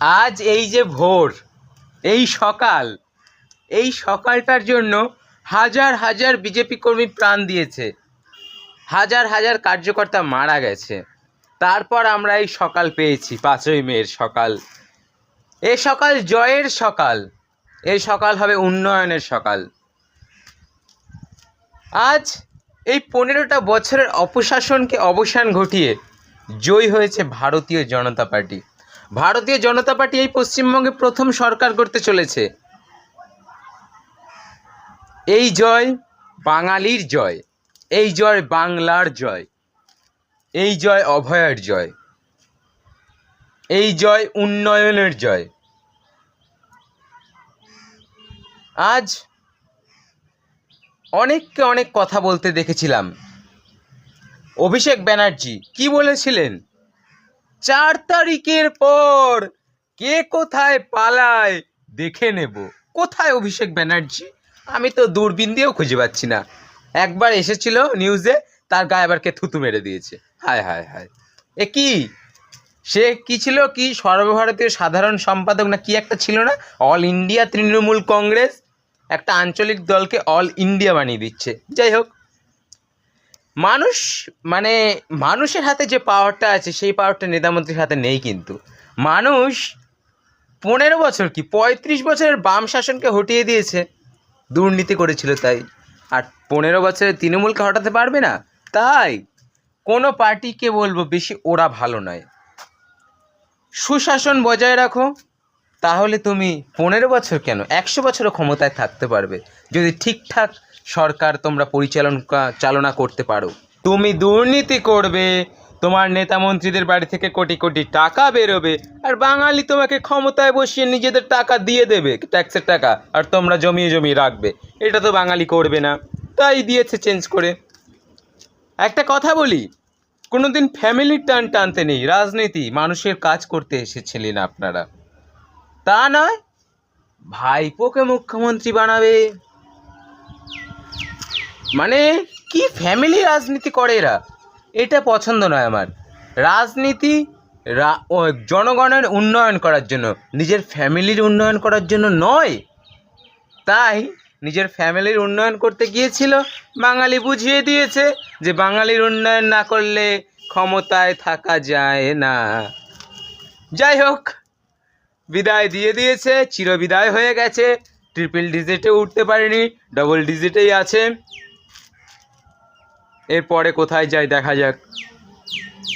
আজ এই যে ভোর, এই সকাল, এই সকালটার জন্য হাজার হাজার বিজেপি কর্মী প্রাণ দিয়েছে, হাজার হাজার কার্যকর্তা মারা গেছে। তারপর আমরা এই সকাল পেয়েছি, 5ই মের সকাল। এই সকাল জয়ের সকাল, এই সকাল হবে উন্নয়নের সকাল। আজ এই 15টা বছরের অপশাসনকে অবসান ঘটিয়ে জয়ী হয়েছে ভারতীয় জনতা পার্টি। ভারতীয় জনতা পার্টি এই পশ্চিমবঙ্গে প্রথম সরকার করতে চলেছে। এই জয় বাঙালির জয়, এই জয় বাংলার জয়, এই জয় অভয়ের জয়, এই জয় উন্নয়নের জয়। আজ অনেককে অনেক কথা বলতে দেখেছিলাম। অভিষেক ব্যানার্জি কি বলেছিলেন? 4 তারিখের পর কে কোথায় পালায় দেখে নেব। কোথায় অভিষেক ব্যানার্জি? আমি তো দূরবীন দিয়েও খুঁজে পাচ্ছি না। একবার এসেছিল নিউজে, তার গায়ে আবার কে থুতু মেরে দিয়েছে। হায় হায় হায়, এ কি? সে কি ছিল, কি সর্বভারতীয় সাধারণ সম্পাদক না কি একটা ছিল না? অল ইন্ডিয়া তৃণমূল কংগ্রেস একটা আঞ্চলিক দলকে অল ইন্ডিয়া বানিয়ে দিচ্ছে। যাই হোক, মানুষ মানে মানুষের হাতে যে পাওয়ারটা আছে সেই পাওয়ারটা নেতামন্ত্রীর হাতে নেই। কিন্তু মানুষ 15 বছর কি 35 বছরের বাম শাসনকে হটিয়ে দিয়েছে, দুর্নীতি করেছিল তাই। আর 15 বছরের তৃণমূলকে হটাতে পারবে না? তাই কোনো পার্টিকে বলবো বেশি ওরা ভালো নয়। সুশাসন বজায় রাখো, তাহলে তুমি 15 বছর কেন 100 বছরও ক্ষমতায় থাকতে পারবে, যদি ঠিকঠাক সরকার তোমরা চালনা করতে পারো। তুমি দুর্নীতি করবে, তোমার নেতা মন্ত্রীদের বাড়ি থেকে কোটি কোটি টাকা বেরোবে, আর বাঙালি তোমাকে ক্ষমতায় বসিয়ে নিজেদের টাকা দিয়ে দেবে, ট্যাক্সের টাকা, আর তোমরা জমিয়ে জমিয়ে রাখবে। এটা তো বাঙালি করবে না, তাই দিয়েছে চেঞ্জ করে। একটা কথা বলি, কোনোদিন ফ্যামিলির টান টানতে নেই। রাজনীতি মানুষের কাজ করতে এসেছিলেন আপনারা, তা নয় ভাইপোকে মুখ্যমন্ত্রী বানাবে। মানে কি ফ্যামিলি রাজনীতি করে এরা? এটা পছন্দ নয় আমার। রাজনীতি জনগণের উন্নয়ন করার জন্য, নিজের ফ্যামিলির উন্নয়ন করার জন্য নয়। তাই নিজের ফ্যামিলির উন্নয়ন করতে গিয়েছিল, বাঙালি বুঝিয়ে দিয়েছে যে বাঙালির উন্নয়ন না করলে ক্ষমতায় থাকা যায় না। যাই হোক, বিদায় দিয়ে দিয়েছে, চিরবিদায় হয়ে গেছে। ট্রিপল ডিজিটে উঠতে পারেনি, ডবল ডিজিটেই আছে। এরপরে কোথায় যায় দেখা যাক।